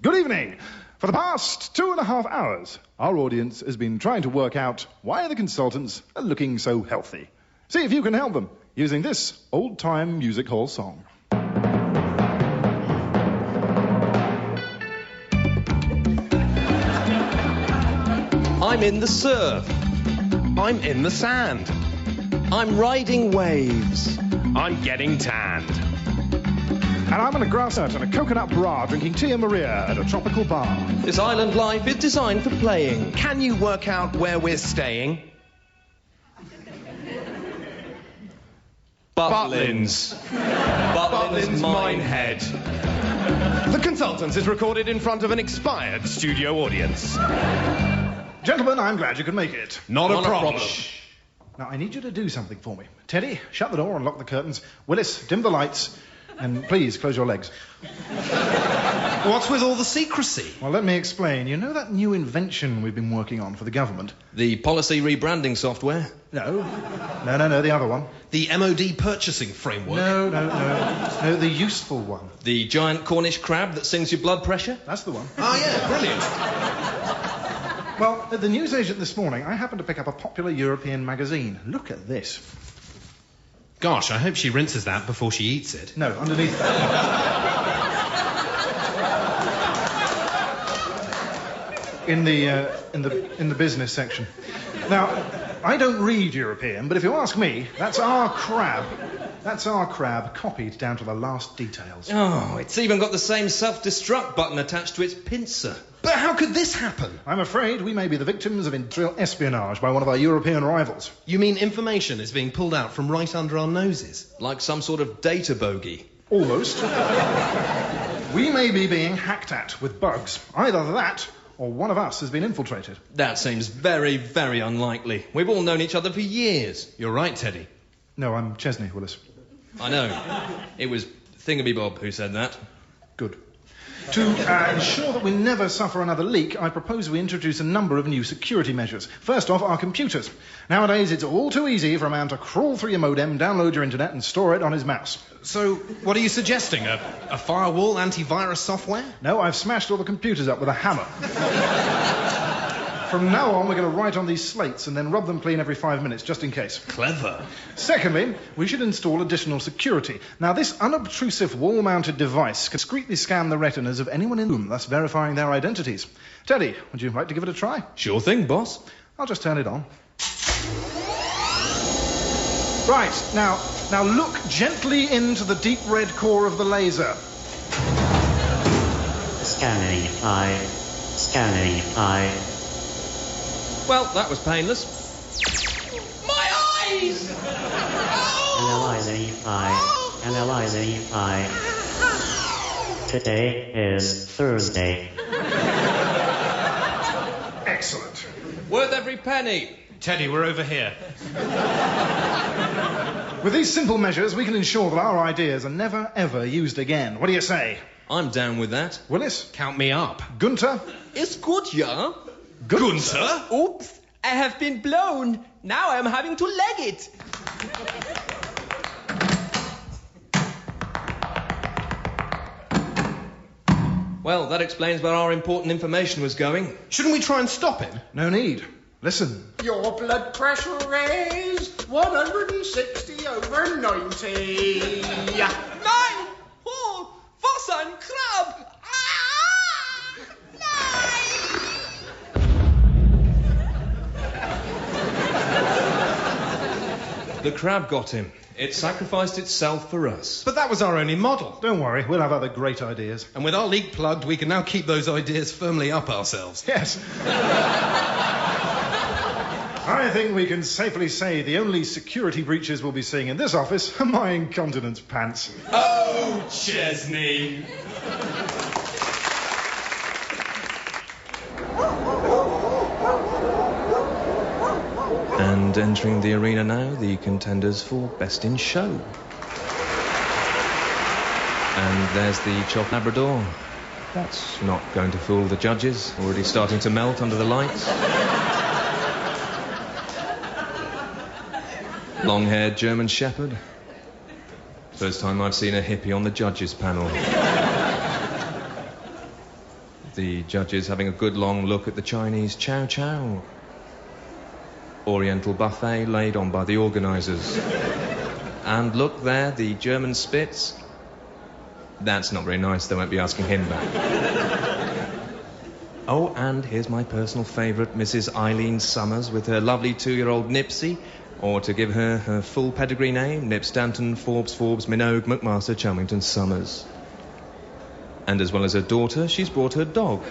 Good evening. For the past 2.5 hours, our audience has been trying to work out why the consultants are looking so healthy. See if you can help them using this old-time music hall song. I'm in the surf. I'm in the sand. I'm riding waves. I'm getting tanned. And I'm on a grass hut and a coconut bra drinking Tia Maria at a tropical bar. This island life is designed for playing. Can you work out where we're staying? Butlins. Butlins Minehead. The Consultants is recorded in front of an expired studio audience. Gentlemen, I'm glad you could make it. Not a problem. Now, I need you to do something for me. Teddy, shut the door and lock the curtains. Willis, dim the lights. And please, close your legs. What's with all the secrecy? Well, let me explain. You know that new invention we've been working on for the government? The policy rebranding software? No, the other one. The MOD purchasing framework? No, the useful one. The giant Cornish crab that sings your blood pressure? That's the one. Oh, yeah, brilliant. Well, at the newsagent this morning, I happened to pick up a popular European magazine. Look at this. Gosh, I hope she rinses that before she eats it. No, underneath that. in the business section. Now, I don't read European, but if you ask me, that's our crab. That's our crab, copied down to the last details. Oh, it's even got the same self-destruct button attached to its pincer. But how could this happen? I'm afraid we may be the victims of industrial espionage by one of our European rivals. You mean information is being pulled out from right under our noses? Like some sort of data bogey. Almost. We may be being hacked at with bugs. Either that, or one of us has been infiltrated. That seems very, very unlikely. We've all known each other for years. You're right, Teddy. No, I'm Chesney, Willis. I know. It was Thingamy-Bob who said that. Good. To ensure that we never suffer another leak, I propose we introduce a number of new security measures. First off, our computers. Nowadays, it's all too easy for a man to crawl through your modem, download your internet, and store it on his mouse. So, what are you suggesting? A firewall antivirus software? No, I've smashed all the computers up with a hammer. From now on, we're going to write on these slates and then rub them clean every 5 minutes, just in case. Clever. Secondly, we should install additional security. Now, this unobtrusive wall-mounted device can discreetly scan the retinas of anyone in the room, thus verifying their identities. Teddy, would you like to give it a try? Sure thing, boss. I'll just turn it on. Right, now look gently into the deep red core of the laser. Scanning eye. Scanning eye. Well, that was painless. My eyes! Analyzing eye. Analyzing eye. Today is Thursday. Excellent. Worth every penny. Teddy, we're over here. With these simple measures, we can ensure that our ideas are never, ever used again. What do you say? I'm down with that. Willis? Count me up. Gunter? It's good, yeah? Gunther? Oops, I have been blown. Now I'm having to leg it. Well, that explains where our important information was going. Shouldn't we try and stop him? No need. Listen. Your blood pressure is 160/90. 9, 4, was ein Krab. The crab got him. It sacrificed itself for us. But that was our only model. Don't worry, we'll have other great ideas. And with our leak plugged, we can now keep those ideas firmly up ourselves. Yes. I think we can safely say the only security breaches we'll be seeing in this office are my incontinence pants. Oh, Chesney! And entering the arena now, the contenders for Best in Show. And there's the Chopped Labrador. That's not going to fool the judges, already starting to melt under the lights. Long-haired German Shepherd. First time I've seen a hippie on the judges' panel. The judges having a good long look at the Chinese chow chow. Oriental buffet laid on by the organisers. And look there, the German Spitz. That's not very nice, they won't be asking him back. Oh, and here's my personal favourite, Mrs. Eileen Summers, with her lovely 2-year-old Nipsey, or to give her her full pedigree name, Nip Stanton, Forbes, Minogue, McMaster, Chelmington, Summers. And as well as her daughter, she's brought her dog.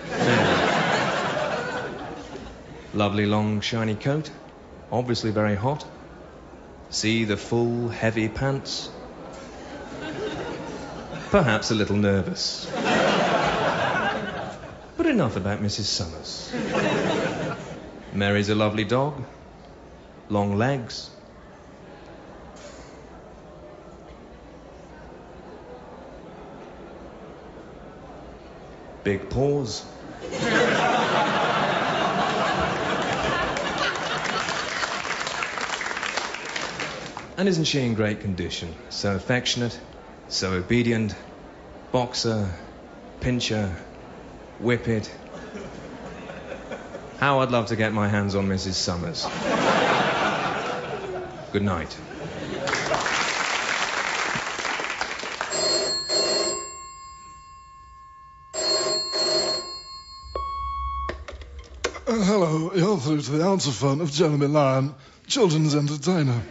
Lovely long shiny coat, obviously very hot. See the full heavy pants. Perhaps a little nervous. But enough about Mrs. Summers. Mary's a lovely dog. Long legs. Big paws. And isn't she in great condition? So affectionate, so obedient, boxer, pincher, whip it. How I'd love to get my hands on Mrs. Summers. Good night. Hello, you're through to the answer phone of Jeremy Lyon, children's entertainer.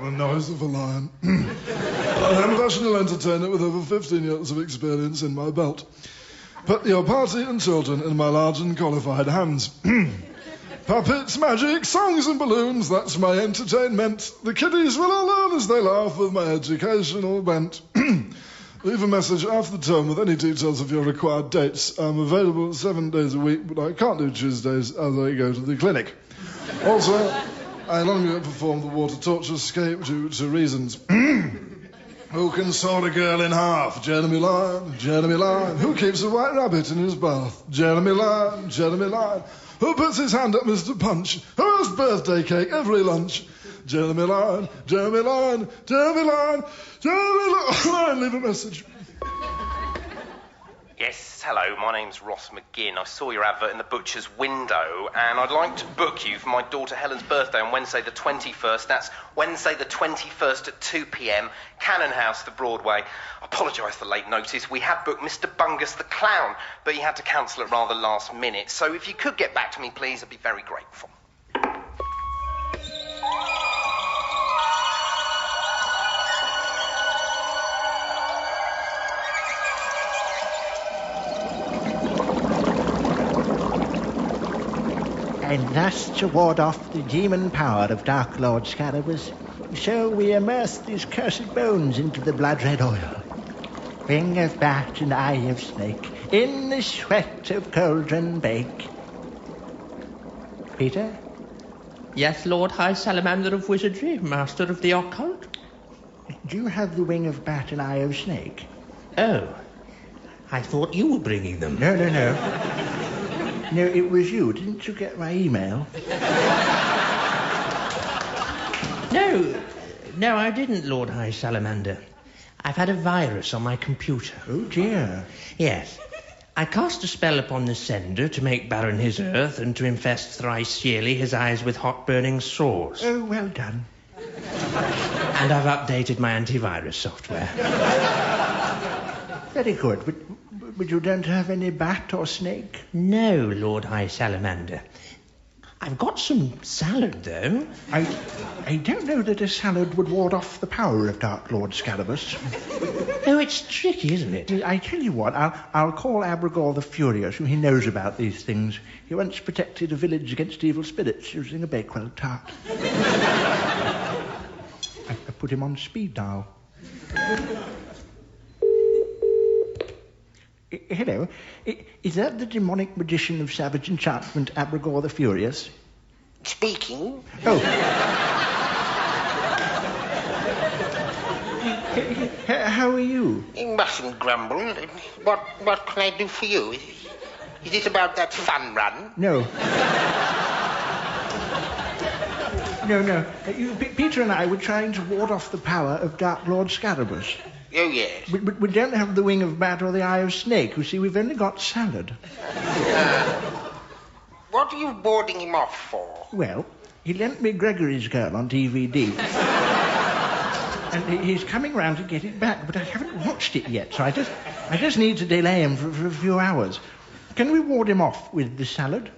The noise of a lion. I am a professional entertainer with over 15 years of experience in my belt. Put your party and children in my large and qualified hands. Puppets, magic, songs and balloons, that's my entertainment. The kiddies will all learn as they laugh with my educational bent. Leave a message after the tone with any details of your required dates. I'm available 7 days a week, but I can't do Tuesdays as I go to the clinic. Also, I no longer perform the water torture escape due to reasons. Who can saw a girl in half? Jeremy Lyon, Jeremy Lyon. Who keeps a white rabbit in his bath? Jeremy Lyon, Jeremy Lyon. Who puts his hand up Mr. Punch? Who has birthday cake every lunch? Jeremy Lyon, Jeremy Lyon, Jeremy Lyon, Jeremy Lyon. Leave a message. Yes, hello, my name's Ross McGinn. I saw your advert in the butcher's window, and I'd like to book you for my daughter Helen's birthday on Wednesday the 21st. That's Wednesday the 21st at 2 p.m, Cannon House, the Broadway. I apologise for late notice. We had booked Mr. Bungus the Clown, but he had to cancel it rather last minute. So if you could get back to me, please, I'd be very grateful. And thus, to ward off the demon power of Dark Lord Scarabaeus, so we immerse these cursed bones into the blood-red oil. Wing of bat and eye of snake, in the sweat of cauldron bake. Peter? Yes, Lord High Salamander of Wizardry, Master of the Occult. Do you have the wing of bat and eye of snake? Oh, I thought you were bringing them. No. No, it was you. Didn't you get my email? No, I didn't, Lord High Salamander. I've had a virus on my computer. Oh, dear. Yes. I cast a spell upon the sender to make barren his earth and to infest thrice yearly his eyes with hot burning sores. Oh, well done. And I've updated my antivirus software. Very good. But you don't have any bat or snake? No, Lord High Salamander. I've got some salad, though. I don't know that a salad would ward off the power of Dark Lord Scarabaeus. Oh, it's tricky, isn't it? I tell you what, I'll call Abragor the Furious, who he knows about these things. He once protected a village against evil spirits using a Bakewell tart. I put him on speed dial. Hello. Is that the demonic magician of savage enchantment, Abragor the Furious? Speaking. Oh. How are you? You mustn't grumble. What can I do for you? Is it about that fun run? No. No. Peter and I were trying to ward off the power of Dark Lord Scarabaeus. Oh, yes. But we don't have the wing of bat or the eye of snake. You see, we've only got salad. What are you boarding him off for? Well, he lent me Gregory's Girl on DVD. And he's coming round to get it back, but I haven't watched it yet, so I just need to delay him for a few hours. Can we ward him off with the salad?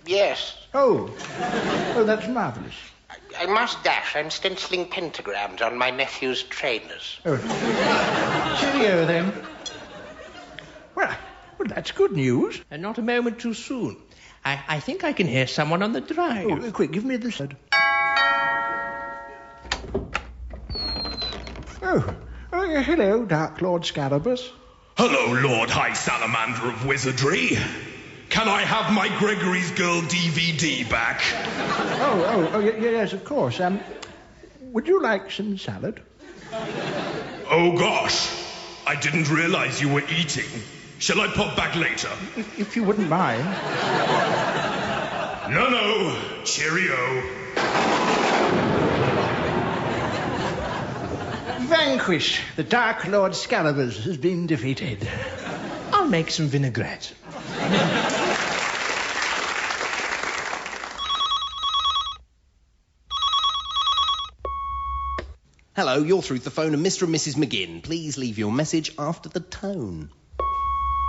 Yes. Oh, that's marvellous. I must dash. I'm stenciling pentagrams on my nephew's trainers. Oh. Cheerio, then. Well, that's good news. And not a moment too soon. I think I can hear someone on the drive. Oh, quick, give me the salad. Oh, hello, Dark Lord Scarabaeus. Hello, Lord High Salamander of Wizardry. Can I have my Gregory's Girl DVD back? Yes, of course. Would you like some salad? Oh, gosh. I didn't realize you were eating. Shall I pop back later? If you wouldn't mind. No. Cheerio. Vanquish. The Dark Lord Scarabaeus has been defeated. I'll make some vinaigrette. Hello, you're through the phone of Mr. and Mrs. McGinn. Please leave your message after the tone.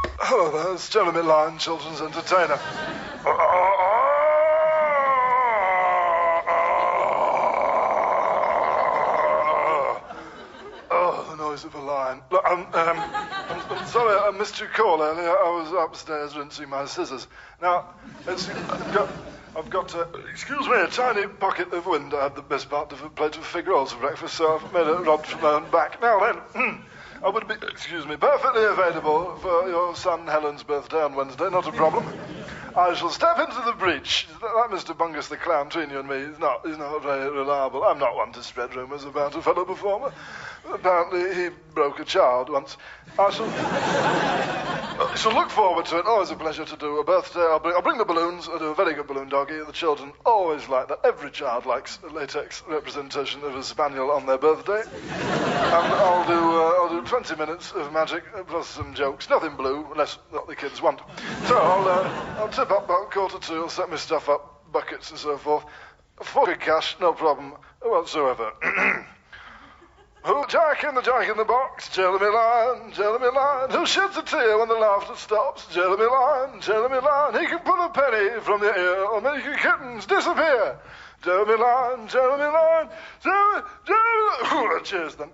Hello there, it's Jeremy Lyons, children's entertainer. The noise of a lion. Look, I'm sorry I missed your call earlier. I was upstairs rinsing my scissors. Now, I've got a tiny pocket of wind. I had the best part of a plate of fig rolls for breakfast, so I've made a rod for my own back. Now then, I would be, perfectly available for your son Helen's birthday on Wednesday, not a problem. I shall step into the breach. That Mr. Bungus the Clown between you and me, he's not very reliable. I'm not one to spread rumours about a fellow performer. Apparently he broke a child once. I shall look forward to it. Always a pleasure to do a birthday. I'll bring the balloons. I'll do a very good balloon doggy. The children always like that. Every child likes a latex representation of a spaniel on their birthday. And I'll do 20 minutes of magic plus some jokes. Nothing blue, unless what the kids want. So I'll tip up about 1:45. I'll set my stuff up, buckets and so forth. 40 cash, no problem whatsoever. Who Jack in the box? Jeremy Lyon. Who sheds a tear when the laughter stops? Jeremy Lyon. He can pull a penny from your ear or make your kittens disappear. Jeremy Lyon. Cheers then.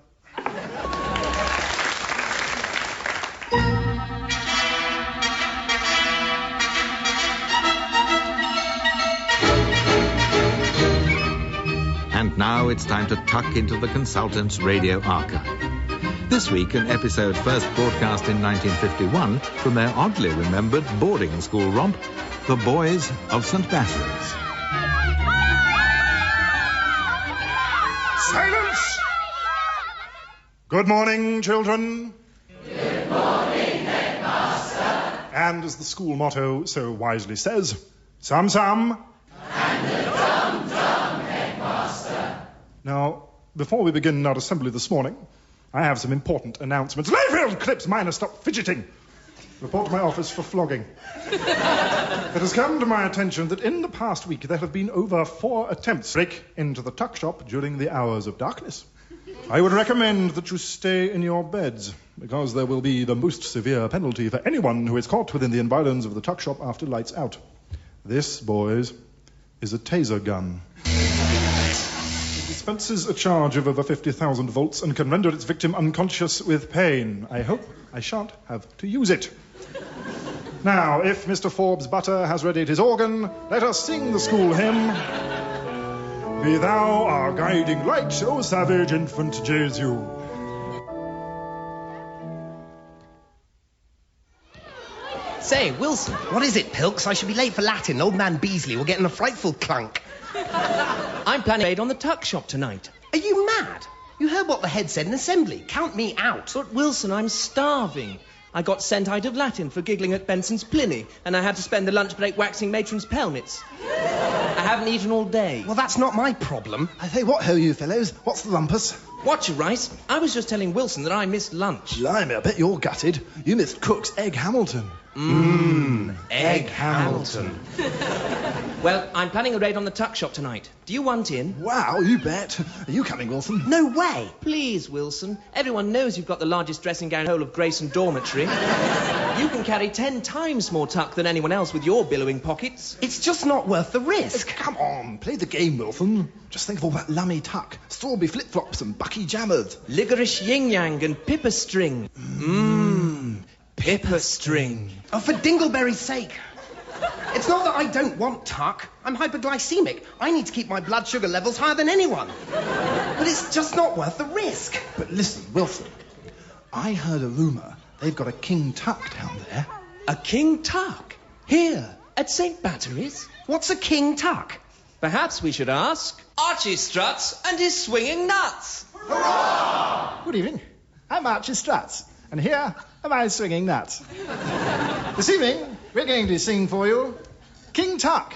And now it's time to tuck into the Consultants Radio archive. This week, an episode first broadcast in 1951 from their oddly remembered boarding school romp, The Boys of St. Basil's. Silence! Good morning, children. Good morning, headmaster. And as the school motto so wisely says, Sam Sam. And the dum dum, headmaster. Now, before we begin our assembly this morning, I have some important announcements. Layfield, Clips, Minor, stop fidgeting. Report to my office for flogging. It has come to my attention that in the past week there have been over 4 attempts to break into the tuck shop during the hours of darkness. I would recommend that you stay in your beds, because there will be the most severe penalty for anyone who is caught within the environs of the tuck shop after lights out. This, boys, is a taser gun. It dispenses a charge of over 50,000 volts and can render its victim unconscious with pain. I hope I shan't have to use it. Now, if Mr. Forbes Butter has readied his organ, let us sing the school hymn. Be thou our guiding light, O savage infant Jesu. Say, Wilson, what is it, Pilks? I should be late for Latin. Old man Beasley will get in a frightful clunk. I'm planning a raid on the tuck shop tonight. Are you mad? You heard what the head said in assembly. Count me out. But, Wilson, I'm starving. I got sent out of Latin for giggling at Benson's Pliny, and I had to spend the lunch break waxing matron's pelmets. I haven't eaten all day. Well, that's not my problem. I say, what ho, you fellows? What's the rumpus? Watch your rice. I was just telling Wilson that I missed lunch. Blimey, I bet you're gutted. You missed Cook's Egg Hamilton. Egg Hamilton. Well, I'm planning a raid on the tuck shop tonight. Do you want in? Wow, you bet. Are you coming, Wilson? No way. Please, Wilson. Everyone knows you've got the largest dressing gown whole of Grayson Dormitory. You can carry 10 times more tuck than anyone else with your billowing pockets. It's just not worth the risk. Come on, play the game, Wilson. Just think of all that lummy tuck, strawberry flip-flops and bucky jammers. Licorice yin-yang and pipper string. Pipper string. Oh, for Dingleberry's sake. It's not that I don't want tuck. I'm hyperglycemic. I need to keep my blood sugar levels higher than anyone. But it's just not worth the risk. But listen, Wilson, I heard a rumour they've got a king tuck down there. A king tuck? Here, at St. Battery's? What's a king tuck? Perhaps we should ask Archie Struts and his swinging nuts. Hurrah! Good evening. I'm Archie Struts, and here are my swinging nuts. This evening, we're going to sing for you King Tuck.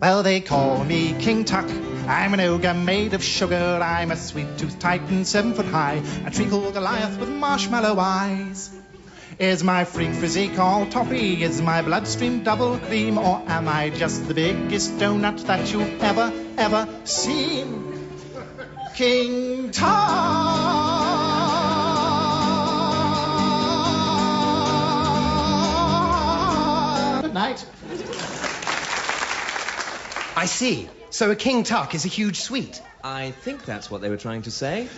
Well, they call me King Tuck. I'm an ogre made of sugar. I'm a sweet-toothed titan 7 foot high. A treacle Goliath with marshmallow eyes. Is my freak physique all toppy? Is my bloodstream double cream? Or am I just the biggest donut that you've ever seen? King Tuck. Good night. I see. So a king tuck is a huge sweet. I think that's what they were trying to say.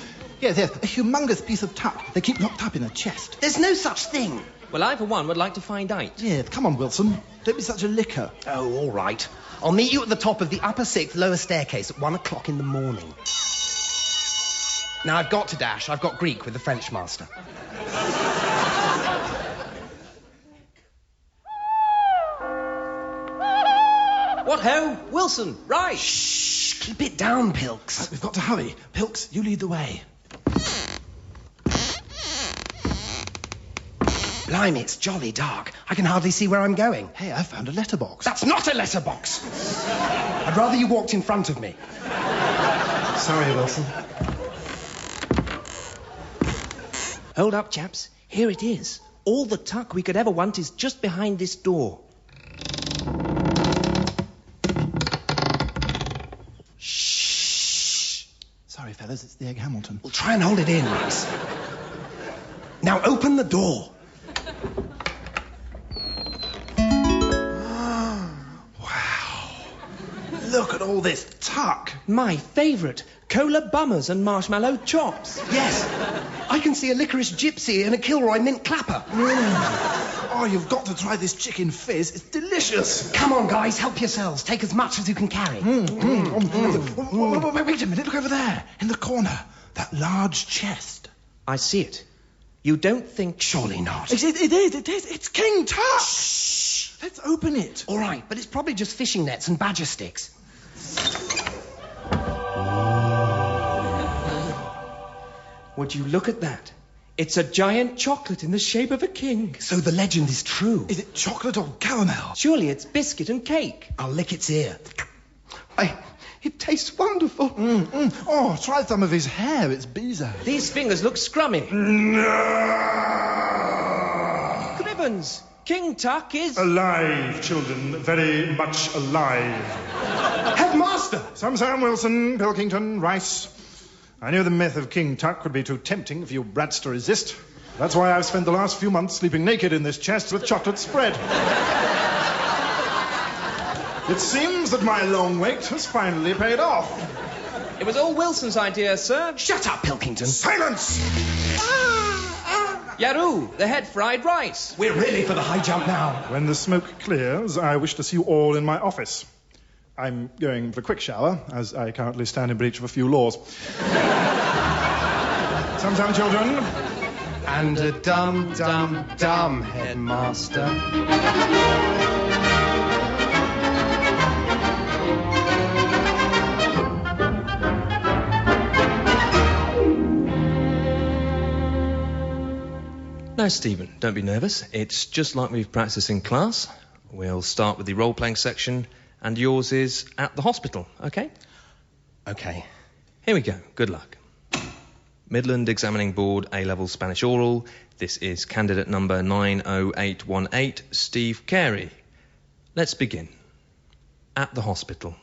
Yes, a humongous piece of tuck. They keep locked up in a chest. There's no such thing. Well, I, for one, would like to find out. Yeah, come on, Wilson. Don't be such a licker. Oh, all right. I'll meet you at the top of the upper 6th lower staircase at 1 o'clock in the morning. Now, I've got to dash. I've got Greek with the French master. What ho? Wilson, right. Shh, keep it down, Pilks. We've got to hurry. Pilks, you lead the way. Blimey, it's jolly dark. I can hardly see where I'm going. Hey, I found a letterbox. That's not a letterbox. I'd rather you walked in front of me. Sorry, Wilson. Hold up, chaps. Here it is. All the tuck we could ever want is just behind this door. Shh. Sorry, fellas, it's the Egg Hamilton. We'll try and hold it in, Rex. Now open the door. Look at all this tuck. My favourite. Cola bummers and marshmallow chops. Yes. I can see a licorice gypsy and a Kilroy mint clapper. Oh, you've got to try this chicken fizz. It's delicious. Come on, guys. Help yourselves. Take as much as you can carry. Wait a minute. Look over there. In the corner. That large chest. I see it. You don't think... Surely not. It is. It's King Tuck. Shh. Let's open it. All right, but it's probably just fishing nets and badger sticks. Would you look at that? It's a giant chocolate in the shape of a king. So the legend is true. Is it chocolate or caramel? Surely it's biscuit and cake. I'll lick its ear. It tastes wonderful. Oh, try some of his hair. It's bizarre. These fingers look scrummy. Cribbins, King Tuck is... Alive, children. Very much alive. Headmaster! Sam Wilson, Pilkington, Rice. I knew the myth of King Tuck would be too tempting for you brats to resist. That's why I've spent the last few months sleeping naked in this chest with chocolate spread. It seems that my long wait has finally paid off. It was all Wilson's idea, sir. Shut up, Pilkington. Silence! Yaroo, the head fried rice. We're really for the high jump now. When the smoke clears, I wish to see you all in my office. I'm going for a quick shower, as I currently stand in breach of a few laws. Sometime, children. And a dumb, headmaster. Stephen, don't be nervous. It's just like we've practiced in class. We'll start with the role-playing section, and yours is at the hospital, OK? OK. Here we go. Good luck. Midland Examining Board A-Level Spanish Oral. This is candidate number 90818, Steve Carey. Let's begin. At the hospital.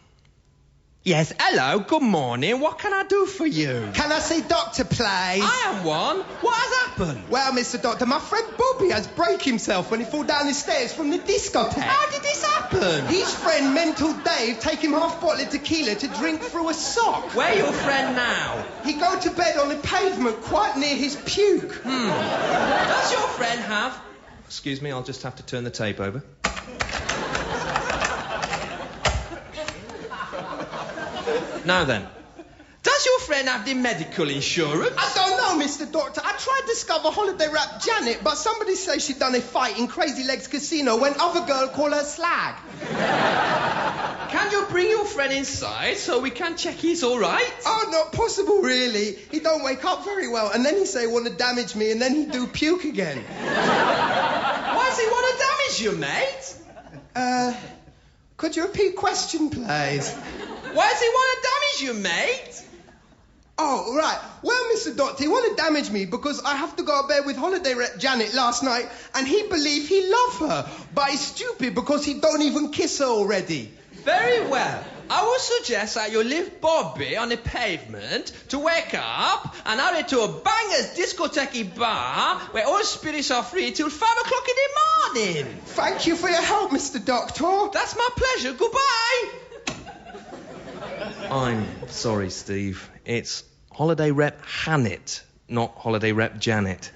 Yes, hello, good morning. What can I do for you? Can I see Doctor, please? I am one. What has happened? Well, Mr. Doctor, my friend Bobby has broke himself when he fell down the stairs from the discotheque. How did this happen? His friend Mental Dave take him half bottle of tequila to drink through a sock. Where your friend now? He go to bed on the pavement quite near his puke. Does your friend have... Excuse me, I'll just have to turn the tape over. Now then. Does your friend have the medical insurance? I don't know, Mr. Doctor. I tried to discover holiday rap Janet, but somebody say she done a fight in Crazy Legs Casino when other girl call her slag. Can you bring your friend inside so we can check he's all right? Oh, not possible, really. He don't wake up very well, and then he say want to damage me, and then he do puke again. Why does he want to damage you, mate? Could you repeat question, please? Why does he want to damage you, mate? Oh, right. Well, Mr. Doctor, he want to damage me because I have to go to bed with holiday rep Janet last night, and he believe he love her, but he's stupid because he don't even kiss her already. Very well. I would suggest that you leave Bobby on the pavement to wake up and hurry to a bangers discotheque bar where all spirits are free till 5 o'clock in the morning. Thank you for your help, Mr. Doctor. That's my pleasure. Goodbye. I'm sorry, Steve. It's holiday rep Hannett, not holiday rep Janet.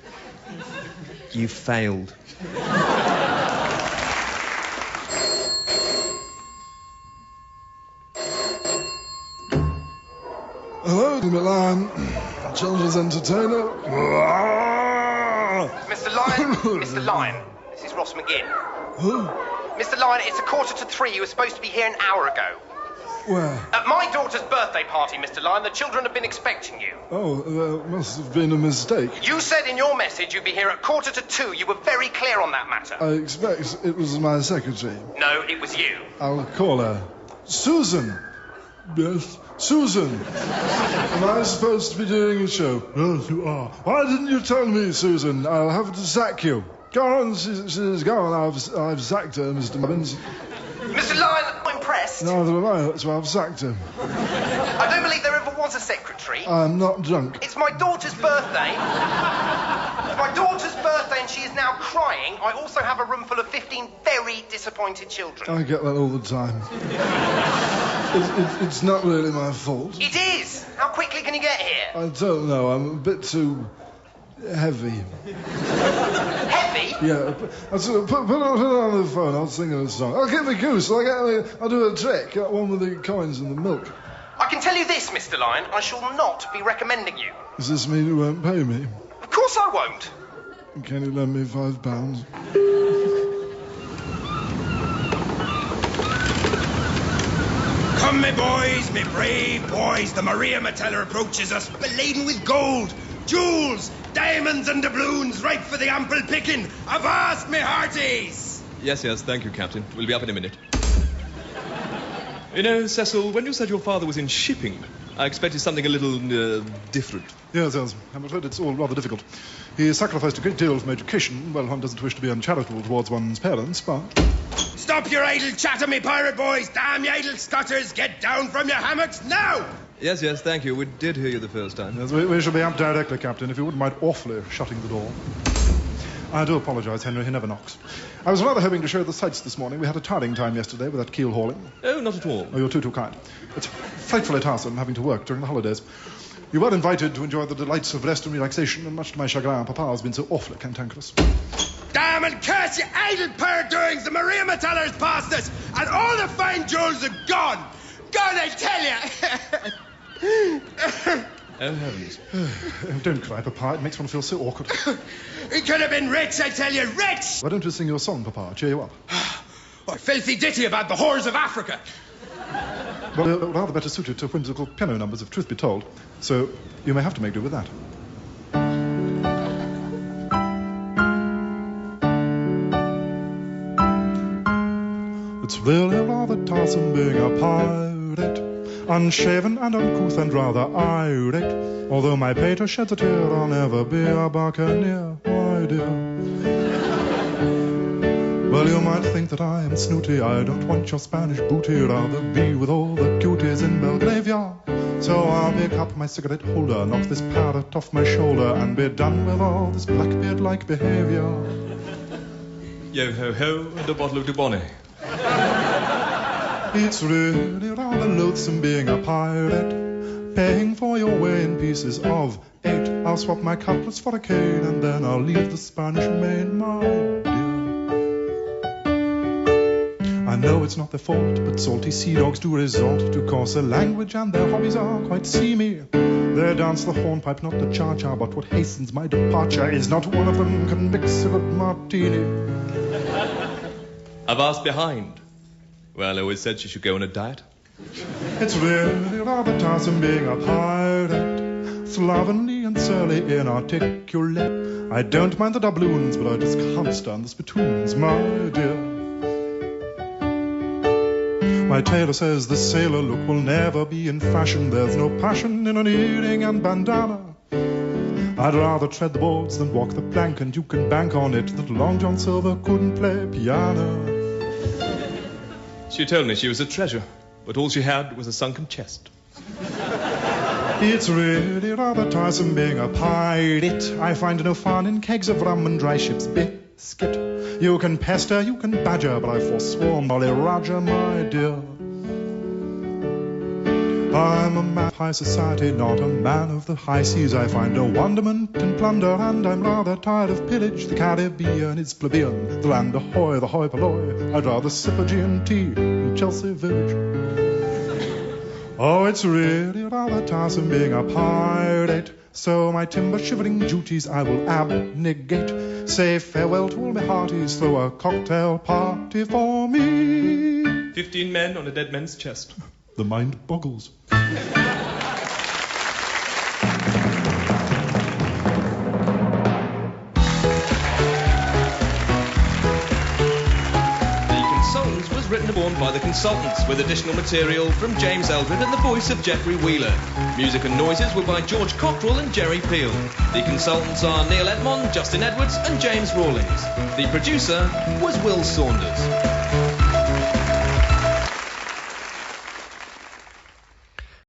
You failed. Hello, Milan. Children's entertainer. Mr. Lyon, Mr. Lyon, this is Ross McGinn. Who? Mr. Lyon, it's 2:45. You were supposed to be here an hour ago. Where? At my daughter's birthday party, Mr. Lyon. The children have been expecting you. Oh, there must have been a mistake. You said in your message you'd be here at 2:45. You were very clear on that matter. I expect it was my secretary. No, it was you. I'll call her. Susan. Yes, Susan. Am I supposed to be doing a show? Yes, you are. Why didn't you tell me, Susan? I'll have to sack you. Go on, she's gone. I've sacked her, Mr. Mubbins. Mr. Lyon, I'm impressed. Neither am I, that's why I've sacked him. I don't believe there ever was a secretary. I'm not drunk. It's my daughter's birthday. It's my daughter's birthday and she is now crying. I also have a room full of 15 very disappointed children. I get that all the time. It's not really my fault. It is. How quickly can you get here? I don't know. I'm a bit too heavy. Heavy? Yeah. Put it on the phone. I'll sing a song. I'll get the goose. I'll do a trick. That one with the coins and the milk. I can tell you this, Mr. Lyon. I shall not be recommending you. Does this mean you won't pay me? Of course I won't. Can you lend me £5? Come, me boys, me brave boys. The Maria Metella approaches us, beladen with gold, jewels, diamonds and doubloons, ripe for the ample picking. Avast, me hearties! Yes, thank you, Captain. We'll be up in a minute. You know, Cecil, when you said your father was in shipping, I expected something a little, different. Yes. I'm afraid it's all rather difficult. He sacrificed a great deal from education. Well, one doesn't wish to be uncharitable towards one's parents, but... Stop your idle chatter, me pirate boys! Damn you idle stutters! Get down from your hammocks now! Yes, thank you. We did hear you the first time. Yes, we shall be up directly, Captain, if you wouldn't mind awfully shutting the door. I do apologise, Henry. He never knocks. I was rather hoping to show the sights this morning. We had a tiring time yesterday with that keel hauling. Oh, not at all. Oh, you're too kind. It's frightfully tiresome having to work during the holidays. You were invited to enjoy the delights of rest and relaxation, and much to my chagrin, Papa has been so awfully cantankerous. Damn and curse you idle pirate doings! The Maria Metella has passed us, and all the fine jewels are gone! Gone, I tell you! Oh, heavens. Don't cry, Papa. It makes one feel so awkward. He could have been rich, I tell you, rich! Why don't you sing your song, Papa? Cheer you up. Or filthy ditty about the whores of Africa. Well, rather better suited to whimsical piano numbers, if truth be told. So you may have to make do with that. really rather tiresome being a pirate. Unshaven and uncouth and rather irate. Although my pater sheds a tear, I'll never be a buccaneer, my dear. Well, you might think that I am snooty. I don't want your Spanish booty. Rather be with all the cuties in Belgravia. So I'll pick up my cigarette holder, knock this parrot off my shoulder, and be done with all this Blackbeard-like behaviour. Yo-ho-ho, and a bottle of Dubonnet. It's really rather loathsome being a pirate, paying for your way in pieces of 8. I'll swap my cutlass for a cane, and then I'll leave the Spanish Main, my dear. I know it's not their fault, but salty sea dogs do resort to coarser language, and their hobbies are quite seamy. They dance the hornpipe, not the cha-cha, but what hastens my departure is not one of them can mix a good martini. Avast behind. Well, I always said she should go on a diet. It's really rather tiresome being a pirate, slovenly and surly, inarticulate. I don't mind the doubloons, but I just can't stand the spittoons, my dear. My tailor says the sailor look will never be in fashion. There's no passion in an earring and bandana. I'd rather tread the boards than walk the plank, and you can bank on it that Long John Silver couldn't play piano. She told me she was a treasure, but all she had was a sunken chest. It's really rather tiresome being a pirate. I find no fun in kegs of rum and dry ship's biscuit. You can pester, you can badger, but I forsworn Molly Roger, my dear. I'm a man of high society, not a man of the high seas. I find no wonderment in plunder, and I'm rather tired of pillage. The Caribbean is plebeian, the land ahoy, the hoi polloi. I'd rather sip a G&T in Chelsea Village. Oh, it's really rather tiresome being a pirate. So my timber-shivering duties I will abnegate. Say farewell to all my hearties, throw a cocktail party for me. 15 men on a dead man's chest. The mind boggles. Written and performed by the Consultants, with additional material from James Eldred and the voice of Geoffrey Wheeler. Music and noises were by George Cockrell and Jerry Peel. The Consultants are Neil Edmond, Justin Edwards and James Rawlings. The producer was Will Saunders.